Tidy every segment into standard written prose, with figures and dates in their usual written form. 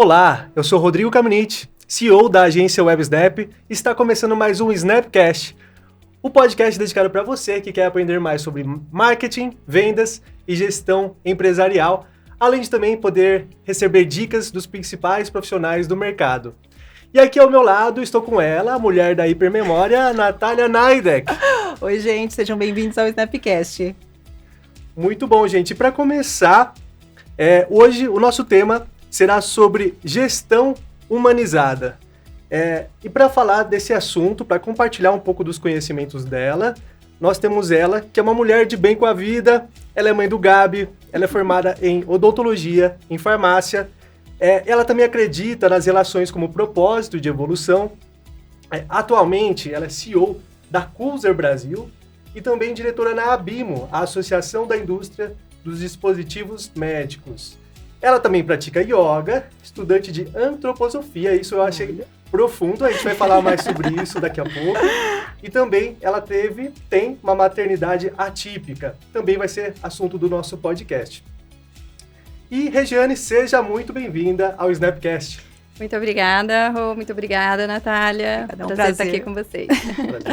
Olá, eu sou Rodrigo Caminiti, CEO da agência WebSnap, e está começando mais um Snapcast, o podcast dedicado para você que quer aprender mais sobre marketing, vendas e gestão empresarial, além de também poder receber dicas dos principais profissionais do mercado. E aqui ao meu lado estou com ela, a mulher da hipermemória, Natália Naidek. Oi, gente, sejam bem-vindos ao Snapcast. Muito bom, gente. Para começar, hoje o nosso tema será sobre gestão humanizada. E para falar desse assunto, para compartilhar um pouco dos conhecimentos dela, nós temos ela, que é uma mulher de bem com a vida, ela é mãe do Gabi, ela é formada em odontologia, em farmácia, ela também acredita nas relações como propósito de evolução. Atualmente, ela é CEO da Culzer Brasil e também diretora na Abimo, a Associação da Indústria dos Dispositivos Médicos. Ela também pratica yoga, estudante de antroposofia, isso eu achei profundo, a gente vai falar mais sobre isso daqui a pouco. E também ela tem uma maternidade atípica, também vai ser assunto do nosso podcast. E Regiane, seja muito bem-vinda ao Snapcast. Muito obrigada, Rô, muito obrigada, Natália. É um prazer estar aqui com vocês.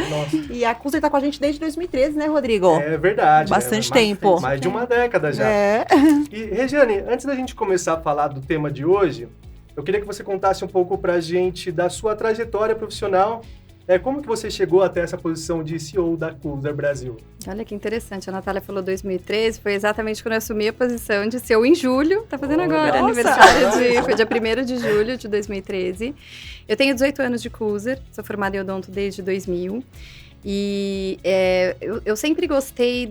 Nossa. E a Culzer está com a gente desde 2013, né, Rodrigo? É verdade. Bastante tempo. Mais de uma década já. E, Regiane, antes da gente começar a falar do tema de hoje, eu queria que você contasse um pouco pra gente da sua trajetória profissional. Como que você chegou até essa posição de CEO da Culzer Brasil? Olha que interessante, a Natália falou 2013, foi exatamente quando eu assumi a posição de CEO em julho, tá fazendo agora, aniversário, foi dia 1º de julho de 2013. Eu tenho 18 anos de Culzer, sou formada em odonto desde 2000. E eu sempre gostei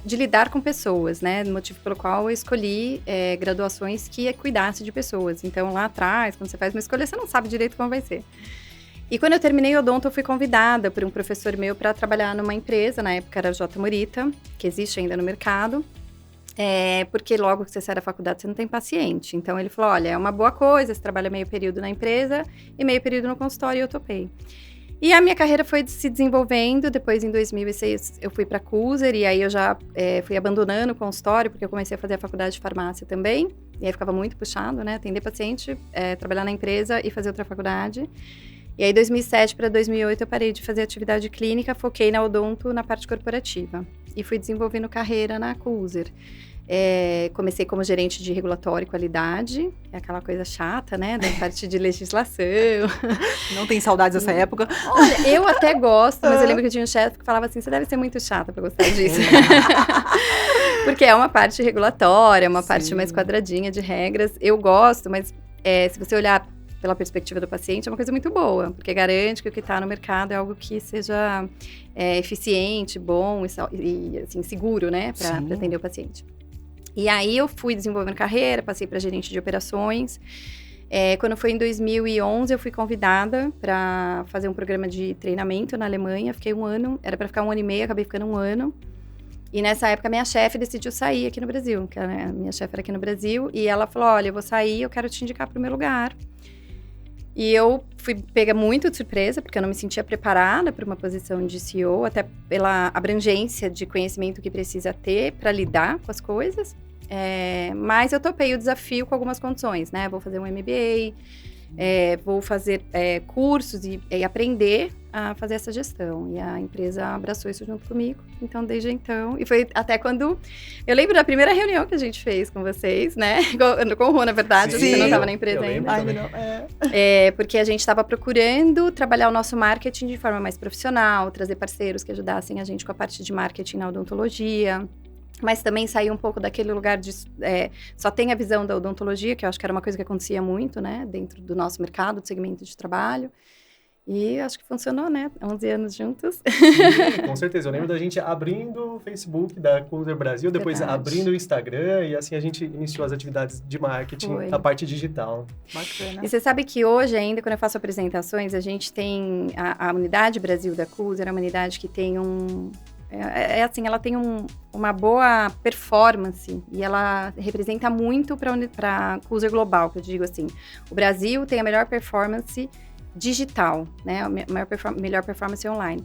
de lidar com pessoas, né? Motivo pelo qual eu escolhi graduações que cuidasse de pessoas. Então, lá atrás, quando você faz uma escolha, você não sabe direito como vai ser. E quando eu terminei o odonto, eu fui convidada por um professor meu para trabalhar numa empresa, na época era a J. Morita, que existe ainda no mercado, porque logo que você sai da faculdade, você não tem paciente. Então, ele falou, olha, é uma boa coisa, você trabalha meio período na empresa e meio período no consultório, e eu topei. E a minha carreira foi se desenvolvendo, depois em 2006 eu fui para a Culzer, e aí eu já fui abandonando o consultório, porque eu comecei a fazer a faculdade de farmácia também, e aí ficava muito puxado, né, atender paciente, trabalhar na empresa e fazer outra faculdade. E aí, 2007 para 2008, eu parei de fazer atividade clínica, foquei na odonto, na parte corporativa. E fui desenvolvendo carreira na Culzer. Comecei como gerente de regulatório e qualidade, aquela coisa chata, né, da parte de legislação. Não tem saudades dessa época? Olha, eu até gosto, mas eu lembro que eu tinha um chefe que falava assim, você deve ser muito chata pra gostar disso. Porque é uma parte regulatória, uma parte mais quadradinha de regras. Eu gosto, mas se você olhar pela perspectiva do paciente, é uma coisa muito boa, porque garante que o que está no mercado é algo que seja eficiente, bom e assim, seguro, né, para atender o paciente. E aí eu fui desenvolvendo carreira, passei para gerente de operações. Quando foi em 2011, eu fui convidada para fazer um programa de treinamento na Alemanha, fiquei 1 ano, era para ficar 1 ano e meio, acabei ficando 1 ano. E nessa época, minha chefe decidiu sair aqui no Brasil, que a minha chefe era aqui no Brasil, e ela falou, olha, eu vou sair, eu quero te indicar para o meu lugar. E eu fui pega muito de surpresa, porque eu não me sentia preparada para uma posição de CEO, até pela abrangência de conhecimento que precisa ter para lidar com as coisas. Mas eu topei o desafio com algumas condições, né? Vou fazer um MBA, vou fazer cursos e aprender a fazer essa gestão. E a empresa abraçou isso junto comigo. Então, desde então... E foi até quando... Eu lembro da primeira reunião que a gente fez com vocês, né? Com o Rô, na verdade. Você não estava na empresa ainda. Porque a gente estava procurando trabalhar o nosso marketing de forma mais profissional, trazer parceiros que ajudassem a gente com a parte de marketing na odontologia. Mas também sair um pouco daquele lugar de... só tem a visão da odontologia, que eu acho que era uma coisa que acontecia muito, né? Dentro do nosso mercado, do segmento de trabalho. E acho que funcionou, né? 11 anos juntos. Sim, com certeza. Eu lembro da gente abrindo o Facebook da Culzer Brasil, depois abrindo o Instagram, e assim a gente iniciou as atividades de marketing, a parte digital. Bacana. E você sabe que hoje ainda, quando eu faço apresentações, a gente tem a unidade Brasil da Culzer, é uma unidade que tem assim, ela tem uma boa performance e ela representa muito para a Culzer Global, que eu digo assim. O Brasil tem a melhor performance digital, né? A melhor performance online.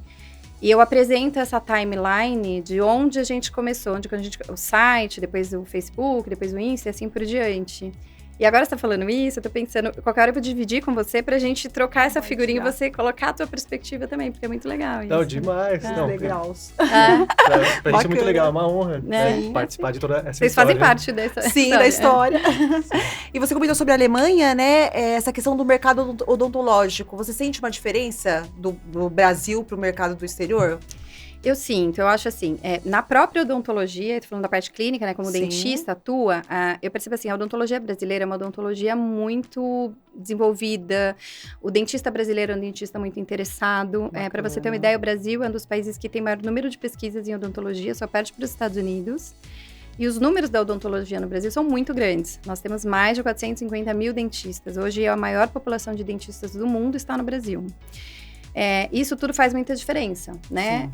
E eu apresento essa timeline de onde a gente começou, o site, depois o Facebook, depois o Insta e assim por diante. E agora você tá falando isso, eu tô pensando, qualquer hora eu vou dividir com você pra gente trocar essa figurinha e você colocar a tua perspectiva também, porque é muito legal isso. Não, demais. Ah. Não, Legal. pra gente é muito legal, é uma honra Né? participar de toda essa Vocês história. fazem parte dessa Sim, da história. E você comentou sobre a Alemanha, né? Essa questão do mercado odontológico. Você sente uma diferença do Brasil para o mercado do exterior? Eu sinto, eu acho assim, na própria odontologia, tô falando da parte clínica, né, como Sim. dentista atua, eu percebo assim, a odontologia brasileira é uma odontologia muito desenvolvida, o dentista brasileiro é um dentista muito interessado, para você ter uma ideia, o Brasil é um dos países que tem maior número de pesquisas em odontologia, só perde para os Estados Unidos, e os números da odontologia no Brasil são muito grandes, nós temos mais de 450 mil dentistas, hoje a maior população de dentistas do mundo está no Brasil. Isso tudo faz muita diferença, né?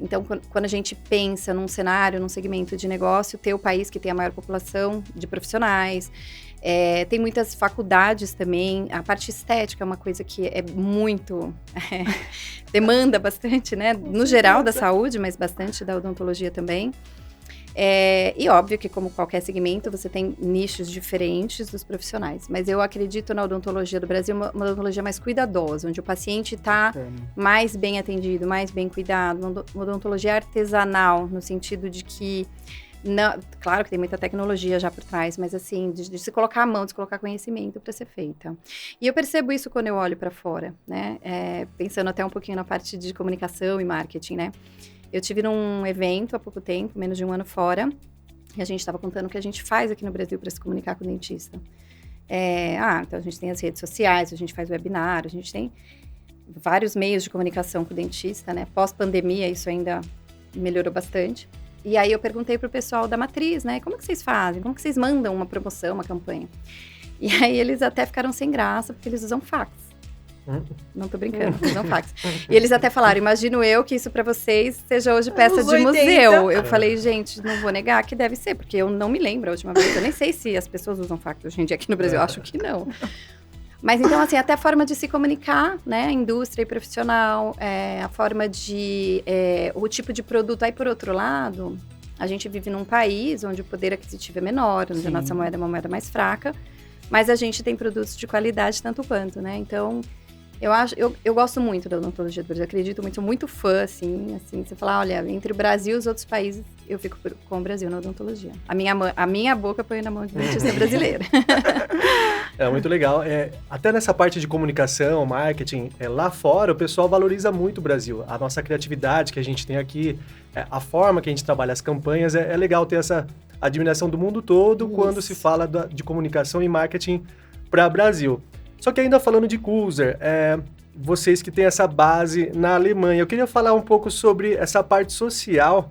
Então, quando a gente pensa num cenário, num segmento de negócio, ter o país que tem a maior população de profissionais, tem muitas faculdades também, a parte estética é uma coisa que é muito... demanda bastante, né? No geral da saúde, mas bastante da odontologia também. E óbvio que, como qualquer segmento, você tem nichos diferentes dos profissionais. Mas eu acredito na odontologia do Brasil, uma odontologia mais cuidadosa, onde o paciente está mais bem atendido, mais bem cuidado. Uma odontologia artesanal, no sentido de que... claro que tem muita tecnologia já por trás, mas assim, de se colocar a mão, de se colocar conhecimento para ser feita. E eu percebo isso quando eu olho para fora, né? Pensando até um pouquinho na parte de comunicação e marketing, né? Eu tive num evento há pouco tempo, menos de um ano fora, e a gente estava contando o que a gente faz aqui no Brasil para se comunicar com o dentista. Então a gente tem as redes sociais, a gente faz webinar, a gente tem vários meios de comunicação com o dentista, né? Pós-pandemia, isso ainda melhorou bastante. E aí eu perguntei pro pessoal da matriz, né? Como que vocês fazem? Como que vocês mandam uma promoção, uma campanha? E aí eles até ficaram sem graça, porque eles usam fax. Não tô brincando, eles usam fax. E eles até falaram, imagino eu que isso pra vocês seja hoje peça de museu. Eu falei, gente, não vou negar que deve ser, porque eu não me lembro a última vez. Eu nem sei se as pessoas usam fax hoje em dia aqui no Brasil, eu acho que não. Mas então, assim, até a forma de se comunicar, né? Indústria e profissional, a forma de... o tipo de produto. Aí, por outro lado, a gente vive num país onde o poder aquisitivo é menor, onde a nossa moeda é uma moeda mais fraca, mas a gente tem produtos de qualidade tanto quanto, né? Então, eu gosto muito da odontologia do Brasil, acredito muito, sou muito fã, assim, você falar, olha, entre o Brasil e os outros países, eu fico com o Brasil na odontologia. A minha boca põe na mão de dentista brasileira. É muito legal. Até nessa parte de comunicação, marketing, lá fora o pessoal valoriza muito o Brasil. A nossa criatividade que a gente tem aqui, a forma que a gente trabalha as campanhas, é legal ter essa admiração do mundo todo quando se fala de comunicação e marketing para o Brasil. Só que ainda falando de Kulzer, vocês que têm essa base na Alemanha, eu queria falar um pouco sobre essa parte social,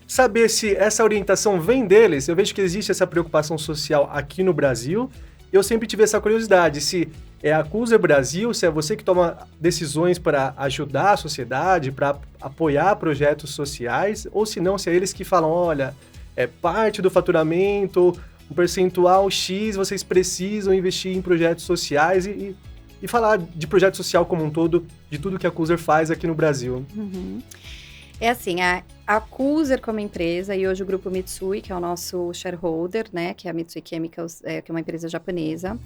saber se essa orientação vem deles. Eu vejo que existe essa preocupação social aqui no Brasil. Eu sempre tive essa curiosidade, se é a Kulzer Brasil, se é você que toma decisões para ajudar a sociedade, para apoiar projetos sociais, ou se não, se é eles que falam, olha, parte do faturamento, um percentual X, vocês precisam investir em projetos sociais e falar de projeto social como um todo, de tudo que a Kulzer faz aqui no Brasil. É assim, a Kulzer como empresa, e hoje o grupo Mitsui, que é o nosso shareholder, né, que é a Mitsui Chemicals, que é uma empresa japonesa,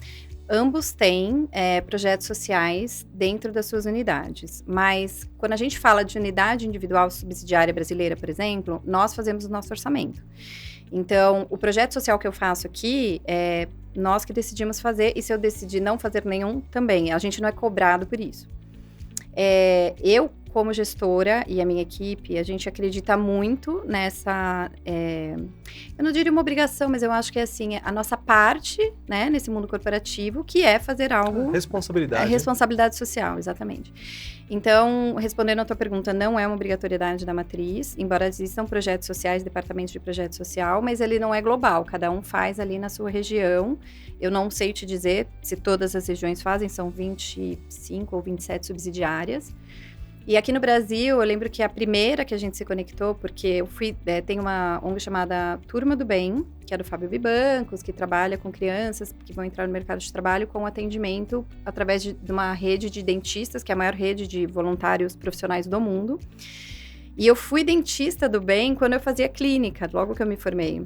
ambos têm projetos sociais dentro das suas unidades. Mas quando a gente fala de unidade individual subsidiária brasileira, por exemplo, nós fazemos o nosso orçamento. Então, o projeto social que eu faço aqui, nós que decidimos fazer, e se eu decidir não fazer nenhum, também. A gente não é cobrado por isso. Eu, como gestora, e a minha equipe, a gente acredita muito nessa... eu não diria uma obrigação, mas eu acho que é assim, a nossa parte, né, nesse mundo corporativo, que é fazer algo... Responsabilidade. Responsabilidade social, exatamente. Então, respondendo a tua pergunta, não é uma obrigatoriedade da matriz, embora existam projetos sociais, departamentos de projeto social, mas ele não é global, cada um faz ali na sua região. Eu não sei te dizer se todas as regiões fazem, são 25 ou 27 subsidiárias. E aqui no Brasil, eu lembro que a primeira que a gente se conectou, porque eu tem uma ONG chamada Turma do Bem, que é do Fábio Bibancos, que trabalha com crianças que vão entrar no mercado de trabalho com atendimento através de uma rede de dentistas, que é a maior rede de voluntários profissionais do mundo. E eu fui dentista do bem quando eu fazia clínica, logo que eu me formei.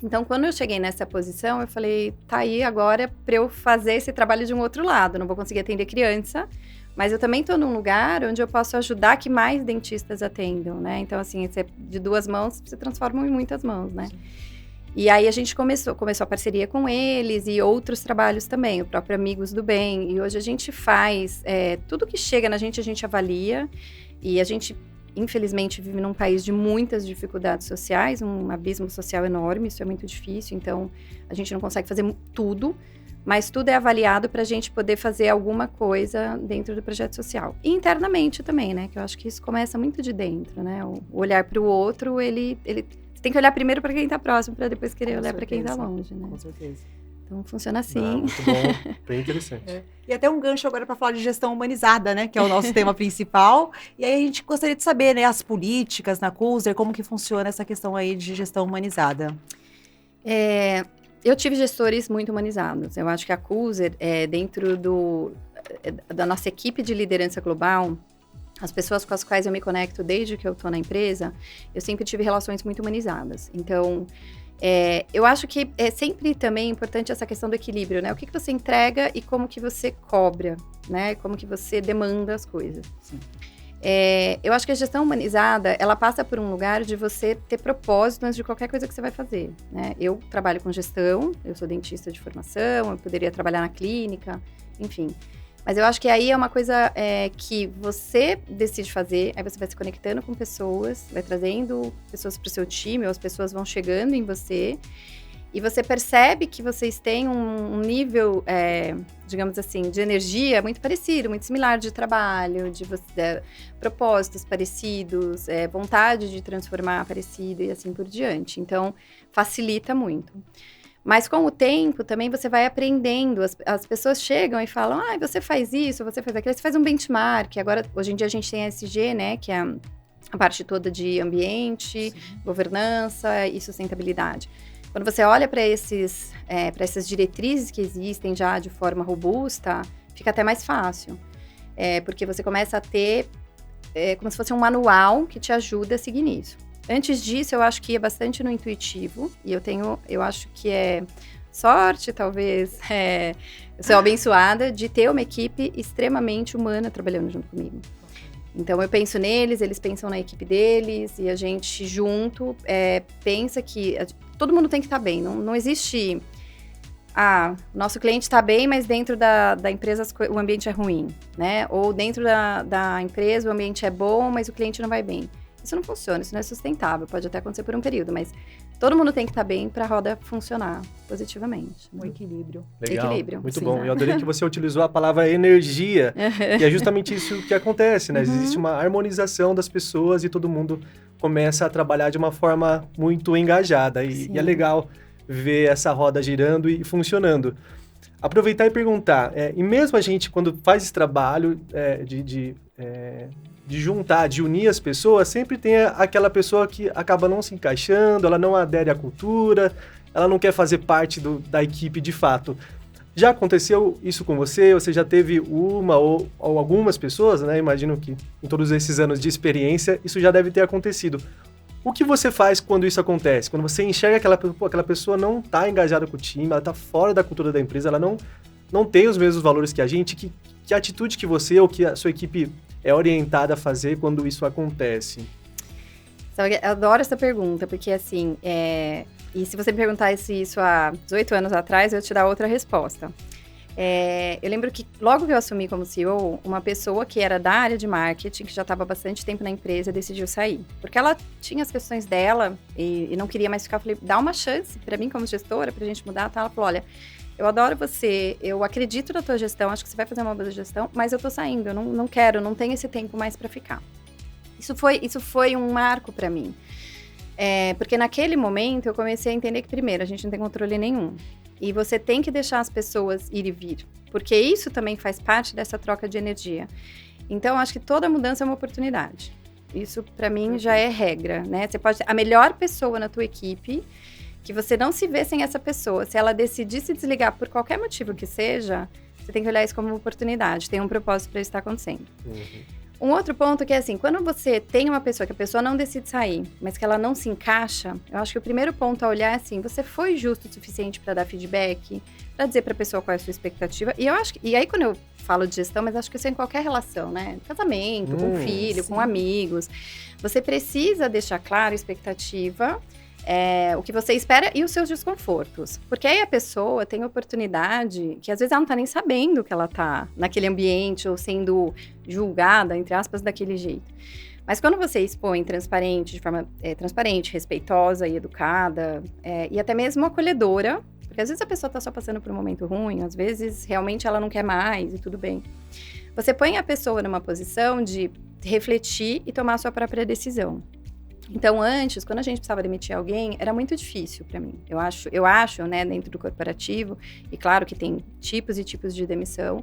Então, quando eu cheguei nessa posição, eu falei, tá aí agora para eu fazer esse trabalho de um outro lado. Não vou conseguir atender criança, mas eu também estou num lugar onde eu posso ajudar que mais dentistas atendam, né? Então, assim, de 2 mãos se transformam em muitas mãos, né? Sim. E aí a gente começou a parceria com eles e outros trabalhos também, o próprio Amigos do Bem. E hoje a gente faz, tudo que chega na gente, a gente avalia. E a gente, infelizmente, vive num país de muitas dificuldades sociais, um abismo social enorme, isso é muito difícil. Então, a gente não consegue fazer tudo, mas tudo é avaliado para a gente poder fazer alguma coisa dentro do projeto social. E internamente também, né? Que eu acho que isso começa muito de dentro, né? O olhar para o outro, ele você tem que olhar primeiro para quem está próximo, para depois querer olhar para quem está longe, né? Com certeza. Então, funciona assim. Muito bom, bem interessante. E até um gancho agora para falar de gestão humanizada, né? Que é o nosso tema principal. E aí a gente gostaria de saber, né? As políticas na Cuser, como que funciona essa questão aí de gestão humanizada. Eu tive gestores muito humanizados. Eu acho que a Cuser, dentro da nossa equipe de liderança global, as pessoas com as quais eu me conecto desde que eu estou na empresa, eu sempre tive relações muito humanizadas. Então, eu acho que é sempre também importante essa questão do equilíbrio, né? O que você entrega e como que você cobra, né? Como que você demanda as coisas. Sim. Eu acho que a gestão humanizada, ela passa por um lugar de você ter propósito antes de qualquer coisa que você vai fazer, né? Eu trabalho com gestão, eu sou dentista de formação, eu poderia trabalhar na clínica, enfim. Mas eu acho que aí é uma coisa que você decide fazer, aí você vai se conectando com pessoas, vai trazendo pessoas para o seu time, ou as pessoas vão chegando em você, e você percebe que vocês têm um nível, digamos assim, de energia muito parecido, muito similar de trabalho, de propósitos parecidos, vontade de transformar parecido e assim por diante. Então, facilita muito. Mas com o tempo, também você vai aprendendo. As pessoas chegam e falam, você faz isso, você faz aquilo. Você faz um benchmark. Agora, hoje em dia, a gente tem a ESG, né? Que é a parte toda de ambiente, sim, governança e sustentabilidade. Quando você olha para essas diretrizes que existem já de forma robusta, fica até mais fácil. Porque você começa a ter como se fosse um manual que te ajuda a seguir nisso. Antes disso, eu acho que ia bastante no intuitivo, e eu acho que é sorte, talvez, eu sou abençoada de ter uma equipe extremamente humana trabalhando junto comigo. Então, eu penso neles, eles pensam na equipe deles, e a gente junto pensa que todo mundo tem que estar bem, não existe... nosso cliente está bem, mas dentro da empresa o ambiente é ruim, né? Ou dentro da empresa o ambiente é bom, mas o cliente não vai bem. Isso não funciona, isso não é sustentável, pode até acontecer por um período, mas todo mundo tem que estar bem para a roda funcionar positivamente. Um equilíbrio. Legal, equilíbrio, muito sim, bom. né? Eu adorei que você utilizou a palavra energia, e é justamente isso que acontece, né? Existe uma harmonização das pessoas e todo mundo começa a trabalhar de uma forma muito engajada, e é legal ver essa roda girando e funcionando. Aproveitar e perguntar, e mesmo a gente, quando faz esse trabalho de juntar, de unir as pessoas, sempre tem aquela pessoa que acaba não se encaixando, ela não adere à cultura, ela não quer fazer parte da equipe de fato. Já aconteceu isso com você? Você já teve uma ou algumas pessoas, né? Imagino que em todos esses anos de experiência, isso já deve ter acontecido. O que você faz quando isso acontece? Quando você enxerga aquela pessoa não está engajada com o time, ela está fora da cultura da empresa, ela não tem os mesmos valores que a gente, que atitude que você ou que a sua equipe é orientada a fazer quando isso acontece? Eu adoro essa pergunta, porque assim, e se você me perguntasse isso há 18 anos atrás, eu ia te dar outra resposta. Eu lembro que logo que eu assumi como CEO, uma pessoa que era da área de marketing, que já estava há bastante tempo na empresa, decidiu sair. Porque ela tinha as questões dela e não queria mais ficar. Eu falei, dá uma chance para mim como gestora, pra gente mudar. Tá? Ela falou, olha, eu adoro você, eu acredito na tua gestão, acho que você vai fazer uma boa gestão, mas eu tô saindo, eu não quero, não tenho esse tempo mais para ficar. Isso foi um marco para mim. Porque naquele momento eu comecei a entender que, primeiro, a gente não tem controle nenhum. E você tem que deixar as pessoas ir e vir. Porque isso também faz parte dessa troca de energia. Então, acho que toda mudança é uma oportunidade. Isso, para mim, já é regra, né? Você pode ter a melhor pessoa na tua equipe, que você não se vê sem essa pessoa. Se ela decidir se desligar por qualquer motivo que seja, você tem que olhar isso como uma oportunidade. Tem um propósito para isso estar acontecendo. Um outro ponto que é assim, quando você tem uma pessoa que a pessoa não decide sair, mas que ela não se encaixa, eu acho que o primeiro ponto a olhar é assim, você foi justo o suficiente para dar feedback, para dizer para a pessoa qual é a sua expectativa. E eu acho que, e aí quando eu falo de gestão, mas acho que isso é em qualquer relação, né? Casamento, com filho, sim. com amigos. Você precisa deixar claro a expectativa, o que você espera e os seus desconfortos. Porque aí a pessoa tem oportunidade, que às vezes ela não tá nem sabendo que ela tá naquele ambiente ou sendo julgada, entre aspas, daquele jeito. Mas quando você expõe transparente, de forma transparente, respeitosa e educada, e até mesmo acolhedora, porque às vezes a pessoa tá só passando por um momento ruim, às vezes realmente ela não quer mais e tudo bem. Você põe a pessoa numa posição de refletir e tomar a sua própria decisão. Então, antes, quando a gente precisava demitir alguém, era muito difícil para mim. Eu acho, né, dentro do corporativo, e claro que tem tipos e tipos de demissão,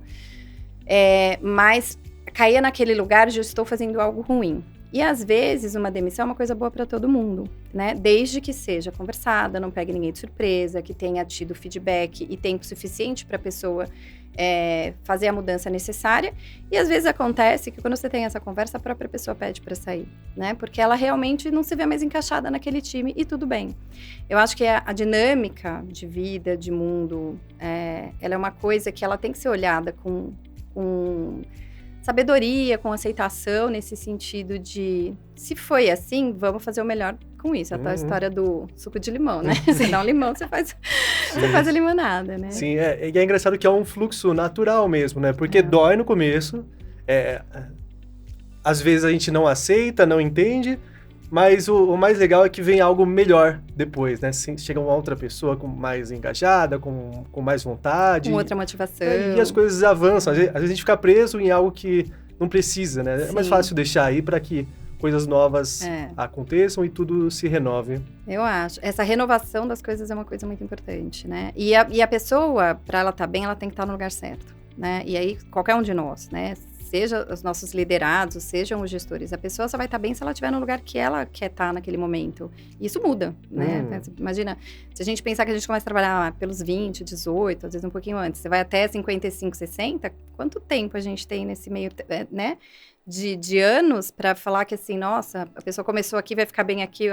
mas caía naquele lugar de eu estou fazendo algo ruim. E às vezes uma demissão é uma coisa boa para todo mundo, né? Desde que seja conversada, não pegue ninguém de surpresa, que tenha tido feedback e tempo suficiente para a pessoa fazer a mudança necessária. E às vezes acontece que quando você tem essa conversa, a própria pessoa pede para sair, né? Porque ela realmente não se vê mais encaixada naquele time e tudo bem. Eu acho que a dinâmica de vida, de mundo, ela é uma coisa que ela tem que ser olhada com sabedoria, com aceitação, nesse sentido de, se foi assim, vamos fazer o melhor com isso. A tal história do suco de limão, né? Você dá um limão, você faz a limonada, né? Sim, e é engraçado que é um fluxo natural mesmo, né? Porque dói no começo, às vezes a gente não aceita, não entende, mas o mais legal é que vem algo melhor depois, né? Chega uma outra pessoa mais engajada, com mais vontade. Com outra motivação. E as coisas avançam. Às vezes a gente fica preso em algo que não precisa, né? Sim. É mais fácil deixar aí para que coisas novas aconteçam e tudo se renove. Eu acho. Essa renovação das coisas é uma coisa muito importante, né? E a pessoa, para ela estar bem, ela tem que estar no lugar certo, né? E aí, qualquer um de nós, né? Seja os nossos liderados, sejam os gestores, a pessoa só vai estar bem se ela estiver no lugar que ela quer estar naquele momento. E isso muda, né? Imagina, se a gente pensar que a gente começa a trabalhar pelos 20, 18, às vezes um pouquinho antes, você vai até 55, 60, quanto tempo a gente tem nesse meio, né? De anos para falar que assim, nossa, a pessoa começou aqui, vai ficar bem aqui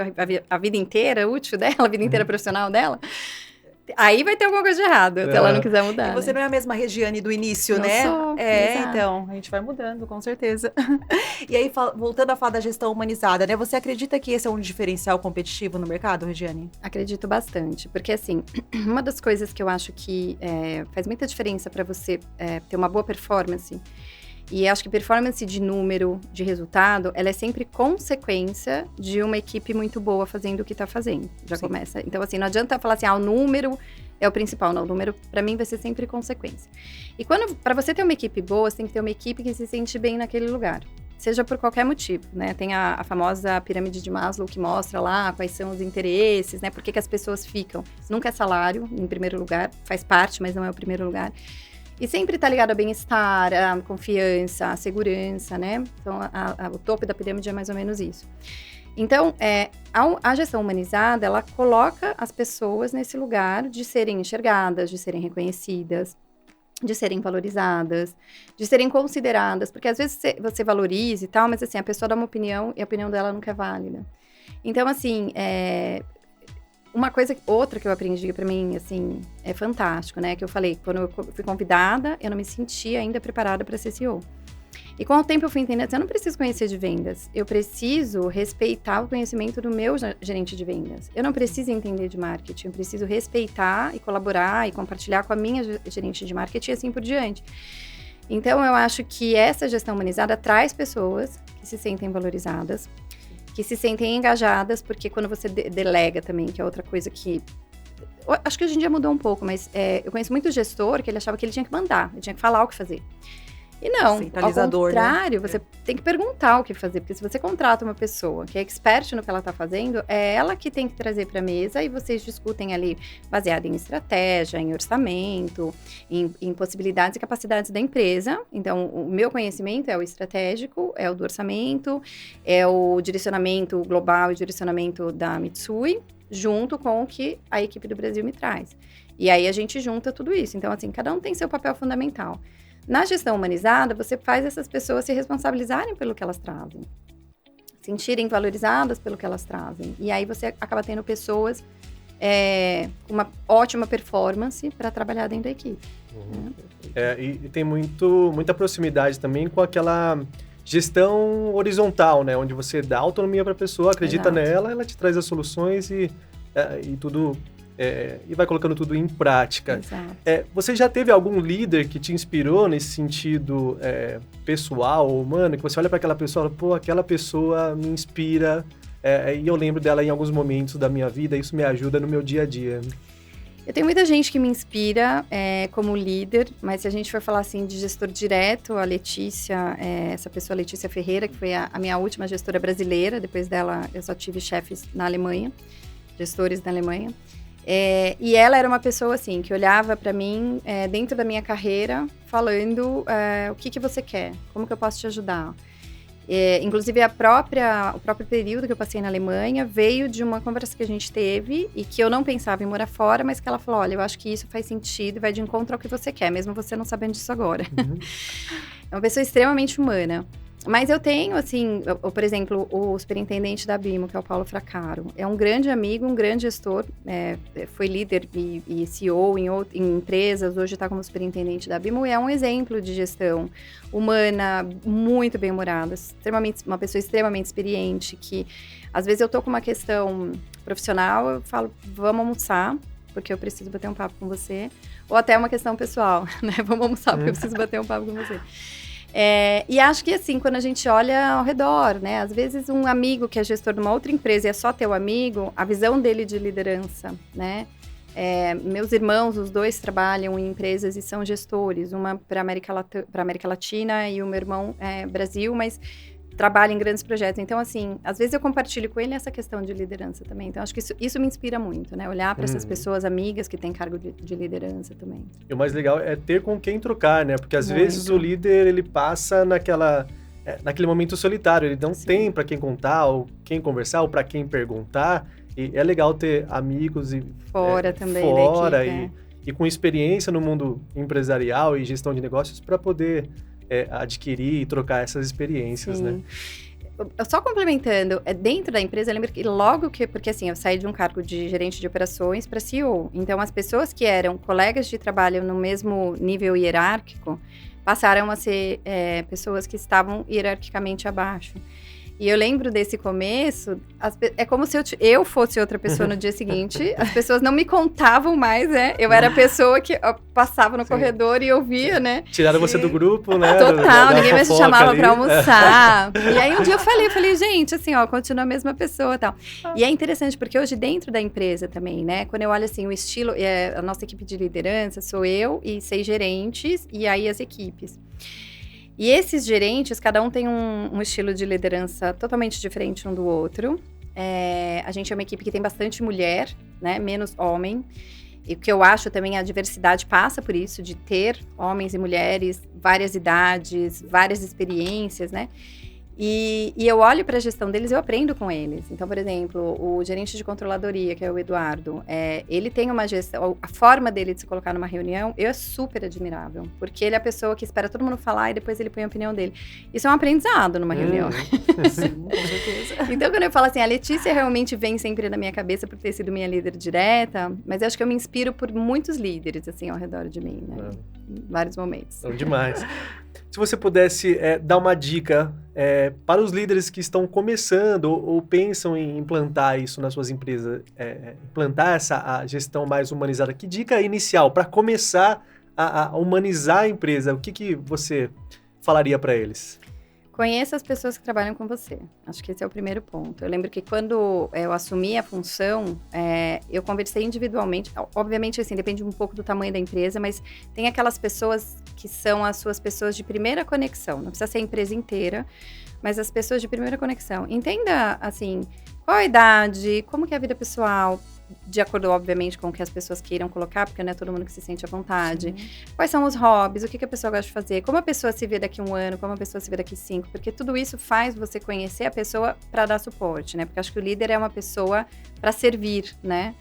a vida inteira útil dela, a vida inteira profissional dela. Aí vai ter alguma coisa de errado, se ela não quiser mudar. E você né? não é a mesma Regiane do início, Não né? sou, exato. Então, a gente vai mudando, com certeza. E aí, voltando a falar da gestão humanizada, né? Você acredita que esse é um diferencial competitivo no mercado, Regiane? Acredito bastante, porque assim, uma das coisas que eu acho que faz muita diferença para você ter uma boa performance, e acho que performance de número, de resultado, ela é sempre consequência de uma equipe muito boa fazendo o que está fazendo. Já Sim. começa. Então, assim, não adianta falar assim, o número é o principal. Não, o número, para mim, vai ser sempre consequência. E para você ter uma equipe boa, você tem que ter uma equipe que se sente bem naquele lugar. Seja por qualquer motivo, né? Tem a famosa pirâmide de Maslow que mostra lá quais são os interesses, né? Por que as pessoas ficam. Nunca é salário, em primeiro lugar. Faz parte, mas não é o primeiro lugar. E sempre está ligado ao bem-estar, à confiança, à segurança, né? Então, o topo da pirâmide é mais ou menos isso. Então, a gestão humanizada, ela coloca as pessoas nesse lugar de serem enxergadas, de serem reconhecidas, de serem valorizadas, de serem consideradas. Porque às vezes você valoriza e tal, mas assim, a pessoa dá uma opinião e a opinião dela nunca é válida. Então, assim, outra que eu aprendi pra mim, assim, é fantástico, né? Que eu falei, quando eu fui convidada, eu não me sentia ainda preparada para ser CEO. E com o tempo eu fui entendendo, eu não preciso conhecer de vendas, eu preciso respeitar o conhecimento do meu gerente de vendas. Eu não preciso entender de marketing, eu preciso respeitar e colaborar e compartilhar com a minha gerente de marketing e assim por diante. Então, eu acho que essa gestão humanizada traz pessoas que se sentem valorizadas, que se sentem engajadas, porque quando você delega também, que é outra coisa que... Acho que hoje em dia mudou um pouco, mas eu conheço muito gestor que ele achava que ele tinha que mandar, ele tinha que falar o que fazer. E não, ao contrário, né? Você tem que perguntar o que fazer, porque se você contrata uma pessoa que é expert no que ela está fazendo, é ela que tem que trazer para a mesa e vocês discutem ali baseado em estratégia, em orçamento, em possibilidades e capacidades da empresa. Então, o meu conhecimento é o estratégico, é o do orçamento, é o direcionamento global e direcionamento da Mitsui, junto com o que a equipe do Brasil me traz. E aí a gente junta tudo isso. Então, assim, cada um tem seu papel fundamental. Na gestão humanizada, você faz essas pessoas se responsabilizarem pelo que elas trazem. Sentirem valorizadas pelo que elas trazem. E aí você acaba tendo pessoas com uma ótima performance para trabalhar dentro da equipe. E tem muita proximidade também com aquela gestão horizontal, né? Onde você dá autonomia para a pessoa, acredita nela, ela te traz as soluções e tudo... e vai colocando tudo em prática. Você já teve algum líder que te inspirou nesse sentido pessoal ou humano, que você olha para aquela pessoa e fala, pô, aquela pessoa me inspira, e eu lembro dela em alguns momentos da minha vida, isso me ajuda no meu dia a dia? Eu tenho muita gente que me inspira como líder, mas se a gente for falar assim de gestor direto, a Letícia, essa pessoa, Letícia Ferreira, que foi a minha última gestora brasileira, depois dela eu só tive chefes na Alemanha, gestores na Alemanha. E ela era uma pessoa assim, que olhava para mim dentro da minha carreira, falando o que você quer, como que eu posso te ajudar. Inclusive, o próprio período que eu passei na Alemanha veio de uma conversa que a gente teve e que eu não pensava em morar fora, mas que ela falou, olha, eu acho que isso faz sentido e vai de encontro ao que você quer, mesmo você não sabendo disso agora. É uma pessoa extremamente humana. Mas eu tenho, assim, por exemplo, o superintendente da Bimo, que é o Paulo Fracaro. É um grande amigo, um grande gestor, foi líder e CEO em empresas, hoje está como superintendente da Bimo, e é um exemplo de gestão humana, muito bem-humorada, uma pessoa extremamente experiente, que às vezes eu tô com uma questão profissional, eu falo, vamos almoçar, porque eu preciso bater um papo com você, ou até uma questão pessoal, né? Vamos almoçar, porque eu preciso bater um papo com você. E acho que assim, quando a gente olha ao redor, né? Às vezes um amigo que é gestor de uma outra empresa e é só teu amigo, a visão dele de liderança, né? Meus irmãos, os dois trabalham em empresas e são gestores, uma para América Latina e o meu irmão Brasil, mas trabalha em grandes projetos. Então, assim, às vezes eu compartilho com ele essa questão de liderança também. Então, acho que isso me inspira muito, né? Olhar para essas pessoas amigas que têm cargo de liderança também. E o mais legal é ter com quem trocar, né? Porque às vezes o líder, ele passa naquele momento solitário. Ele não tem para quem contar, ou quem conversar, ou para quem perguntar. E é legal ter amigos fora também fora da equipe, e com experiência no mundo empresarial e gestão de negócios para poder adquirir e trocar essas experiências, né? Só complementando, dentro da empresa, eu lembro que porque assim, eu saí de um cargo de gerente de operações para CEO. Então, as pessoas que eram colegas de trabalho no mesmo nível hierárquico passaram a ser pessoas que estavam hierarquicamente abaixo. E eu lembro desse começo, é como se eu fosse outra pessoa no dia seguinte, as pessoas não me contavam mais, né? Eu era a pessoa que passava no corredor e ouvia, né? Tiraram você do grupo, né? Total, ninguém mais me chamava pra almoçar. E aí um dia eu falei, gente, assim, ó, continua a mesma pessoa e tal. E é interessante, porque hoje dentro da empresa também, né? Quando eu olho assim, o estilo, a nossa equipe de liderança, sou eu e 6 gerentes, e aí as equipes. E esses gerentes, cada um tem um estilo de liderança totalmente diferente um do outro. A gente é uma equipe que tem bastante mulher, né, menos homem. E o que eu acho também, a diversidade passa por isso, de ter homens e mulheres, várias idades, várias experiências, né? E eu olho para a gestão deles e eu aprendo com eles. Então, por exemplo, o gerente de controladoria, que é o Eduardo, ele tem uma gestão, a forma dele de se colocar numa reunião, é super admirável. Porque ele é a pessoa que espera todo mundo falar e depois ele põe a opinião dele. Isso é um aprendizado numa reunião. Sim, com certeza. Então, quando eu falo assim, a Letícia realmente vem sempre na minha cabeça por ter sido minha líder direta, mas eu acho que eu me inspiro por muitos líderes, assim, ao redor de mim, né? Em vários momentos. São demais. Se você pudesse dar uma dica para os líderes que estão começando ou pensam em implantar isso nas suas empresas, implantar a gestão mais humanizada, que dica inicial para começar a humanizar a empresa? O que você falaria para eles? Conheça as pessoas que trabalham com você. Acho que esse é o primeiro ponto. Eu lembro que quando eu assumi a função, eu conversei individualmente. Obviamente, assim, depende um pouco do tamanho da empresa, mas tem aquelas pessoas que são as suas pessoas de primeira conexão. Não precisa ser a empresa inteira, mas as pessoas de primeira conexão. Entenda, assim, qual a idade, como que é a vida pessoal, de acordo, obviamente, com o que as pessoas queiram colocar, porque não é todo mundo que se sente à vontade. Sim. Quais são os hobbies, o que a pessoa gosta de fazer, como a pessoa se vê daqui a 1 ano, como a pessoa se vê daqui a 5, porque tudo isso faz você conhecer a pessoa para dar suporte, né? Porque acho que o líder é uma pessoa para servir, né?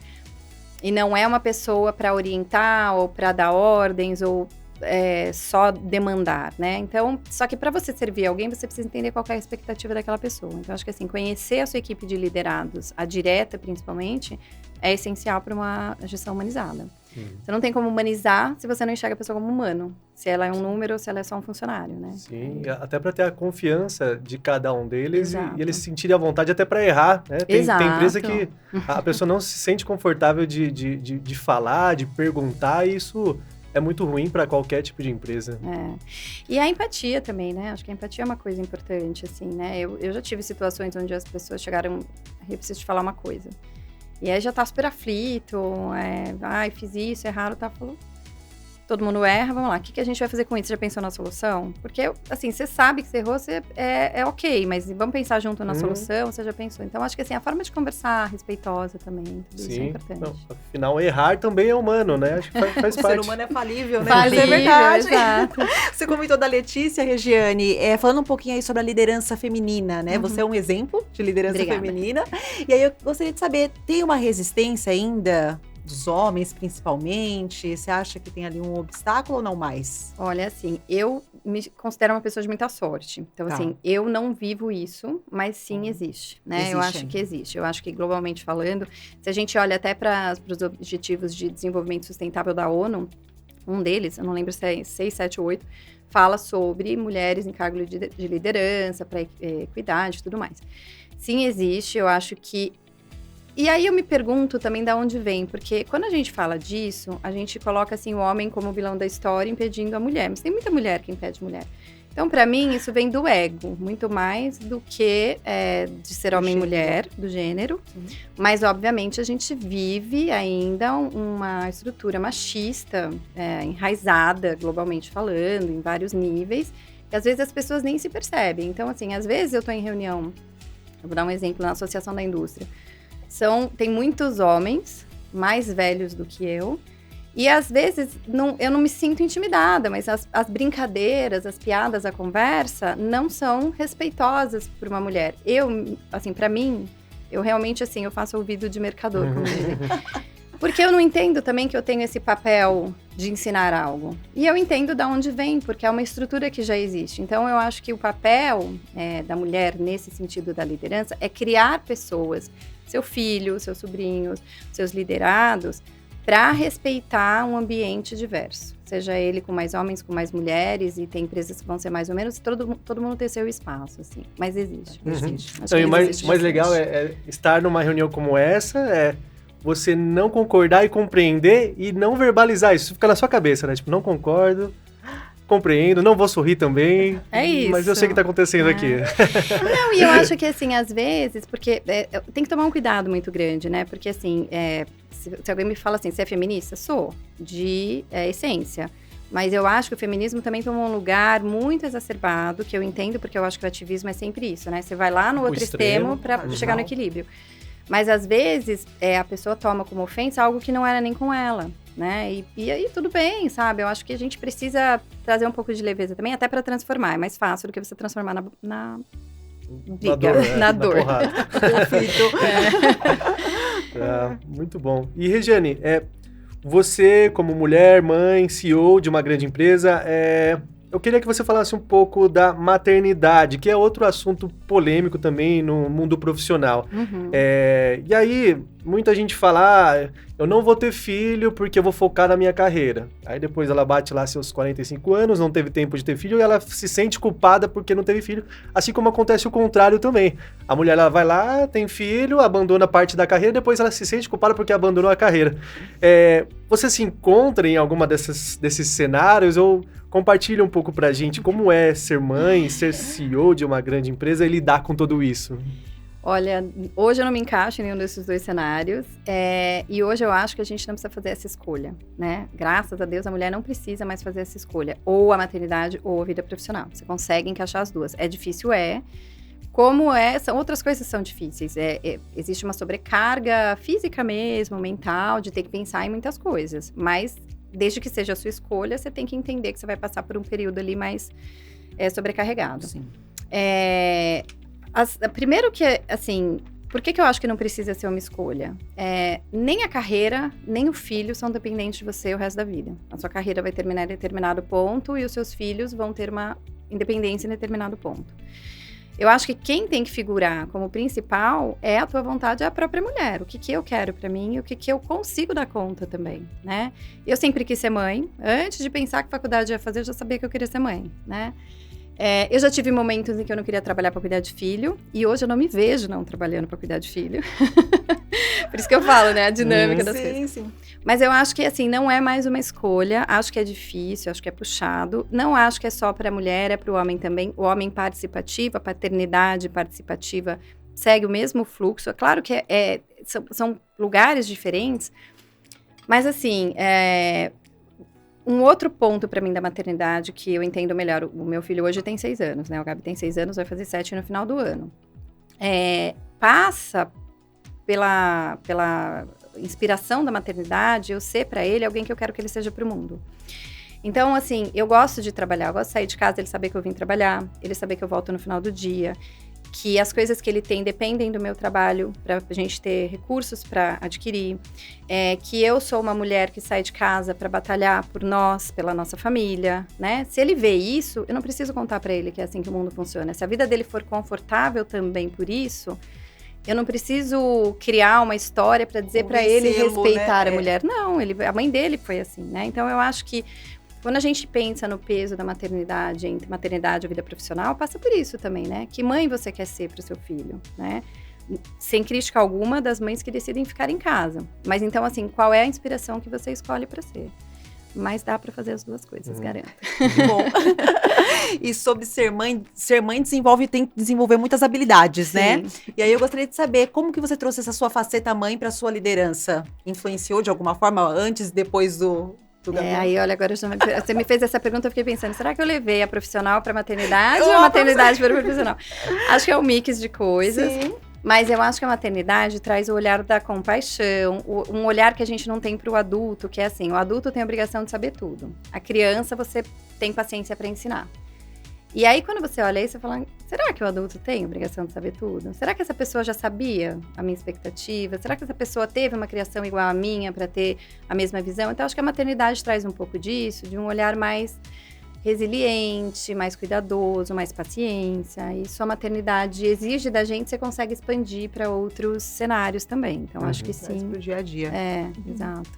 E não é uma pessoa para orientar ou para dar ordens ou só demandar, né? Então, só que para você servir alguém, você precisa entender qual que é a expectativa daquela pessoa. Então, acho que assim, conhecer a sua equipe de liderados, a direta principalmente, é essencial para uma gestão humanizada. Você não tem como humanizar se você não enxerga a pessoa como humano. Se ela é um número ou se ela é só um funcionário, né? Sim, até para ter a confiança de cada um deles e eles se sentirem à vontade até para errar, né? Tem empresa que a pessoa não se sente confortável de falar, de perguntar, e isso é muito ruim para qualquer tipo de empresa. E a empatia também, né? Acho que a empatia é uma coisa importante, assim, né? Eu já tive situações onde as pessoas chegaram, eu preciso te falar uma coisa. E aí já tá super aflito, fiz isso, erraram, tá? Falou, todo mundo erra, vamos lá, o que a gente vai fazer com isso? Você já pensou na solução? Porque, assim, você sabe que você errou, é ok, mas vamos pensar junto na solução, você já pensou. Então, acho que, assim, a forma de conversar respeitosa também, tudo isso é importante. Não, afinal, errar também é humano, né? Acho que faz parte. O ser humano é falível, né? Falível, isso é verdade. Exato. Você comentou da Letícia, Regiane, falando um pouquinho aí sobre a liderança feminina, né? Você é um exemplo de liderança feminina. E aí, eu gostaria de saber, tem uma resistência ainda dos homens, principalmente? Você acha que tem ali um obstáculo ou não mais? Olha, assim, eu me considero uma pessoa de muita sorte. Então, assim, eu não vivo isso, mas sim existe, né? Existe, eu acho que existe. Eu acho que, globalmente falando, se a gente olha até para os Objetivos de Desenvolvimento Sustentável da ONU, um deles, eu não lembro se é 6, 7 ou 8, fala sobre mulheres em cargo de liderança, para equidade e tudo mais. Sim, existe. Eu acho que... E aí eu me pergunto também de onde vem, porque quando a gente fala disso, a gente coloca assim o homem como vilão da história impedindo a mulher, mas tem muita mulher que impede mulher. Então, para mim, isso vem do ego, muito mais do que de ser homem e mulher, do gênero. Mas, obviamente, a gente vive ainda uma estrutura machista, enraizada, globalmente falando, em vários níveis, que às vezes as pessoas nem se percebem. Então, assim, às vezes eu tô em reunião, eu vou dar um exemplo na Associação da Indústria, tem muitos homens mais velhos do que eu, e às vezes eu não me sinto intimidada, mas as brincadeiras, as piadas, a conversa não são respeitosas por uma mulher. Eu, assim, pra mim, eu realmente, assim, eu faço ouvido de mercador, como dizem. Porque eu não entendo também que eu tenho esse papel de ensinar algo. E eu entendo de onde vem, porque é uma estrutura que já existe. Então, eu acho que o papel da mulher, nesse sentido da liderança, é criar pessoas, seu filho, seus sobrinhos, seus liderados, para respeitar um ambiente diverso. Seja ele com mais homens, com mais mulheres, e tem empresas que vão ser mais ou menos, todo mundo tem seu espaço, assim. Mas existe. Então, e o mais legal é estar numa reunião como essa, você não concordar e compreender e não verbalizar isso. Fica na sua cabeça, né? Tipo, não concordo, compreendo, não vou sorrir também. É isso. Mas eu sei o que tá acontecendo aqui. Não, e eu acho que, assim, às vezes, porque tem que tomar um cuidado muito grande, né? Porque, assim, se alguém me fala assim, você é feminista? Sou, de essência. Mas eu acho que o feminismo também tomou um lugar muito exacerbado, que eu entendo, porque eu acho que o ativismo é sempre isso, né? Você vai lá no outro extremo para chegar no equilíbrio. Mas, às vezes, a pessoa toma como ofensa algo que não era nem com ela, né? E aí, tudo bem, sabe? Eu acho que a gente precisa trazer um pouco de leveza também, até para transformar. É mais fácil do que você transformar na briga, na dor. Muito bom. E, Regiane, você, como mulher, mãe, CEO de uma grande empresa, eu queria que você falasse um pouco da maternidade, que é outro assunto polêmico também no mundo profissional. E aí, muita gente fala, eu não vou ter filho porque eu vou focar na minha carreira. Aí depois ela bate lá seus 45 anos, não teve tempo de ter filho, e ela se sente culpada porque não teve filho, assim como acontece o contrário também. A mulher, ela vai lá, tem filho, abandona parte da carreira, depois ela se sente culpada porque abandonou a carreira. Você se encontra em alguma desses cenários, ou compartilha um pouco pra gente como é ser mãe, ser CEO de uma grande empresa e lidar com tudo isso. Olha, hoje eu não me encaixo em nenhum desses dois cenários, e hoje eu acho que a gente não precisa fazer essa escolha, né? Graças a Deus, a mulher não precisa mais fazer essa escolha, ou a maternidade ou a vida profissional. Você consegue encaixar as duas. É difícil, são outras coisas que são difíceis. Existe uma sobrecarga física mesmo, mental, de ter que pensar em muitas coisas, mas desde que seja a sua escolha, você tem que entender que você vai passar por um período ali mais sobrecarregado. Sim. Primeiro que, assim, Por que eu acho que não precisa ser uma escolha? Nem a carreira, nem o filho são dependentes de você o resto da vida. A sua carreira vai terminar em determinado ponto e os seus filhos vão ter uma independência em determinado ponto. Eu acho que quem tem que figurar como principal é a tua vontade, é a própria mulher. O que eu quero pra mim e o que eu consigo dar conta também, né? Eu sempre quis ser mãe. Antes de pensar que faculdade ia fazer, eu já sabia que eu queria ser mãe, né? Eu já tive momentos em que eu não queria trabalhar para cuidar de filho. E hoje eu não me vejo não trabalhando para cuidar de filho. Por isso que eu falo, né? A dinâmica das coisas. Sim. Mas eu acho que, assim, não é mais uma escolha. Acho que é difícil, acho que é puxado. Não acho que é só para a mulher, é para o homem também. O homem participativo, a paternidade participativa segue o mesmo fluxo. É claro que são lugares diferentes. Mas, assim, um outro ponto para mim da maternidade que eu entendo melhor, o meu filho hoje tem 6 anos, né? O Gabi tem 6 anos, vai fazer 7 no final do ano. Passa pela inspiração da maternidade, eu ser para ele alguém que eu quero que ele seja para o mundo. Então, assim, eu gosto de trabalhar, eu gosto de sair de casa, ele saber que eu vim trabalhar, ele saber que eu volto no final do dia, que as coisas que ele tem dependem do meu trabalho, para a gente ter recursos para adquirir, que eu sou uma mulher que sai de casa para batalhar por nós, pela nossa família, né? Se ele vê isso, eu não preciso contar para ele que é assim que o mundo funciona. Se a vida dele for confortável também por isso, eu não preciso criar uma história para dizer para ele respeitar, né, a mulher. Não, a mãe dele foi assim, né? Então, eu acho que quando a gente pensa no peso da maternidade, entre maternidade e a vida profissional, passa por isso também, né? Que mãe você quer ser para o seu filho, né? Sem crítica alguma das mães que decidem ficar em casa. Mas então, assim, qual é a inspiração que você escolhe para ser? Mas dá para fazer as duas coisas, garanto. Bom. E sobre ser mãe tem que desenvolver muitas habilidades, sim, né? E aí eu gostaria de saber como que você trouxe essa sua faceta mãe para sua liderança? Influenciou de alguma forma antes e depois do aí olha, agora você me fez essa pergunta, eu fiquei pensando, será que eu levei a profissional para maternidade ou a maternidade para a profissional? Acho que é um mix de coisas. Sim. Mas eu acho que a maternidade traz o olhar da compaixão, um olhar que a gente não tem para o adulto, que é assim, o adulto tem a obrigação de saber tudo. A criança, você tem paciência para ensinar. E aí, quando você olha isso, você fala, será que o adulto tem a obrigação de saber tudo? Será que essa pessoa já sabia a minha expectativa? Será que essa pessoa teve uma criação igual à minha para ter a mesma visão? Então, acho que a maternidade traz um pouco disso, de um olhar mais resiliente, mais cuidadoso, mais paciência. Isso a maternidade exige da gente, você consegue expandir para outros cenários também. Então, acho que sim. Pro dia a dia. Exato.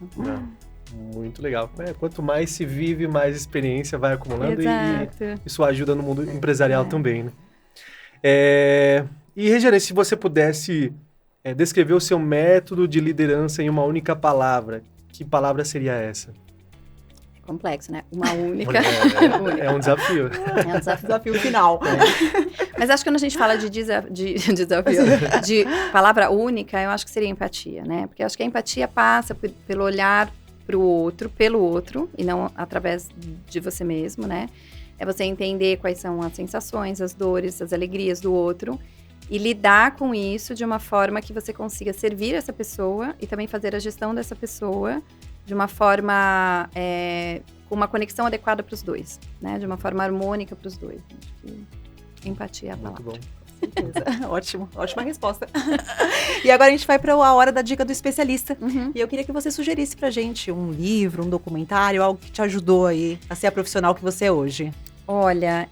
Muito legal. Quanto mais se vive, mais experiência vai acumulando. Exato. E isso ajuda no mundo empresarial também, né? E, Regiane, se você pudesse descrever o seu método de liderança em uma única palavra, que palavra seria essa? Complexo, né? Uma única. É um desafio. É um desafio final. Mas acho que quando a gente fala de desafio, de palavra única, eu acho que seria empatia, né? Porque eu acho que a empatia passa pelo olhar pro outro, pelo outro, e não através de você mesmo, né? É você entender quais são as sensações, as dores, as alegrias do outro e lidar com isso de uma forma que você consiga servir essa pessoa e também fazer a gestão dessa pessoa de uma forma, com uma conexão adequada para os dois, né? De uma forma harmônica para os dois. Acho que empatia é a palavra. Muito bom. Certeza. Ótimo, ótima resposta. E agora a gente vai para a hora da dica do especialista. E eu queria que você sugerisse pra gente um livro, um documentário, algo que te ajudou aí a ser a profissional que você é hoje. Olha,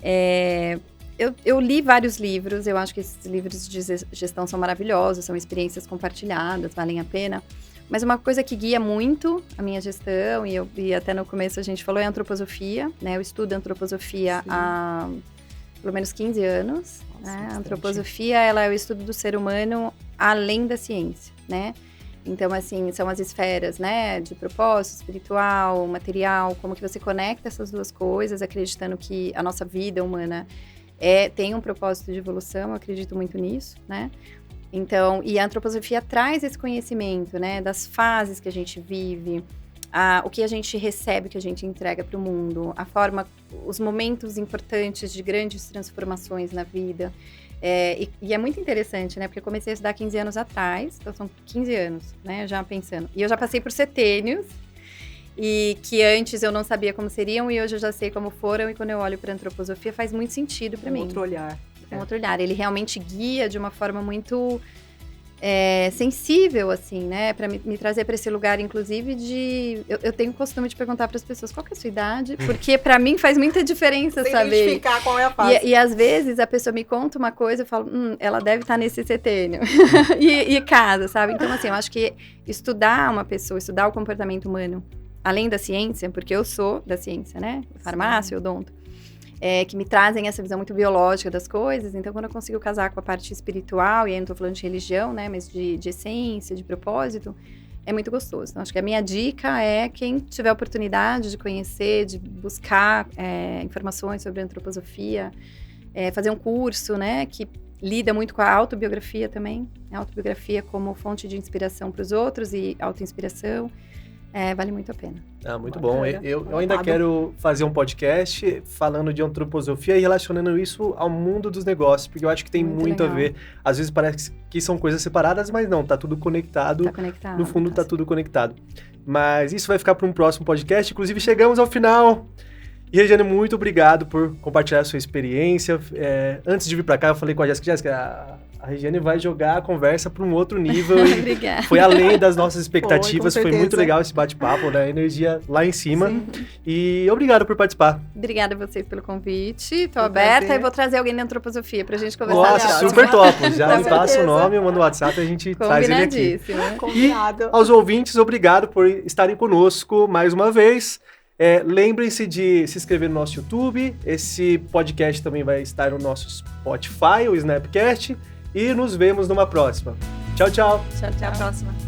eu li vários livros, eu acho que esses livros de gestão são maravilhosos, são experiências compartilhadas, valem a pena. Mas uma coisa que guia muito a minha gestão, e até no começo a gente falou, é a antroposofia, né? Eu estudo antroposofia há pelo menos 15 anos. Nossa, né? A antroposofia, ela é o estudo do ser humano além da ciência, né? Então, assim, são as esferas, né? De propósito, espiritual, material, como que você conecta essas duas coisas, acreditando que a nossa vida humana tem um propósito de evolução, eu acredito muito nisso, né? Então, e a antroposofia traz esse conhecimento, né? Das fases que a gente vive, o que a gente recebe, o que a gente entrega para o mundo, a forma, os momentos importantes de grandes transformações na vida. E é muito interessante, né? Porque eu comecei a estudar 15 anos atrás, então são 15 anos, né? Já pensando. E eu já passei por setênios, e que antes eu não sabia como seriam, e hoje eu já sei como foram, e quando eu olho para a antroposofia faz muito sentido para mim. Outro olhar. Com outro olhar. Ele realmente guia de uma forma muito sensível, assim, né? Pra me trazer para esse lugar, inclusive, de... Eu tenho o costume de perguntar para as pessoas qual que é a sua idade, porque para mim faz muita diferença saber. Identificar qual é a fase. E às vezes a pessoa me conta uma coisa, eu falo, ela deve estar nesse setênio. e casa, sabe? Então, assim, eu acho que estudar uma pessoa, estudar o comportamento humano, além da ciência, porque eu sou da ciência, né? Farmácia, odonto. Que me trazem essa visão muito biológica das coisas. Então, quando eu consigo casar com a parte espiritual, e aí não tô falando de religião, né, mas de essência, de propósito, é muito gostoso. Então, acho que a minha dica é quem tiver a oportunidade de conhecer, de buscar informações sobre antroposofia, fazer um curso, né, que lida muito com a autobiografia também, a autobiografia como fonte de inspiração para os outros e autoinspiração. Vale muito a pena. Muito bom. Eu ainda quero fazer um podcast falando de antroposofia e relacionando isso ao mundo dos negócios, porque eu acho que tem muito a ver. Às vezes parece que são coisas separadas, mas não, tá tudo conectado. Tá conectado. No fundo, tá tudo conectado. Mas isso vai ficar para um próximo podcast. Inclusive, chegamos ao final. E, Regiane, muito obrigado por compartilhar a sua experiência. Antes de vir para cá, eu falei com a Jéssica, a Regiane vai jogar a conversa para um outro nível. Obrigada. Foi além das nossas expectativas. Foi muito legal esse bate-papo, né? Energia lá em cima. Sim. E obrigado por participar. Obrigada a vocês pelo convite. Estou aberta e vou trazer alguém da antroposofia para a gente conversar. Nossa, super top. Já me passa o nome, manda o WhatsApp e a gente traz ele aqui. Combinado. E aos ouvintes, obrigado por estarem conosco mais uma vez. Lembrem-se de se inscrever no nosso YouTube. Esse podcast também vai estar no nosso Spotify, o Snapcast. E nos vemos numa próxima. Tchau, tchau. Tchau, tchau. Até a próxima.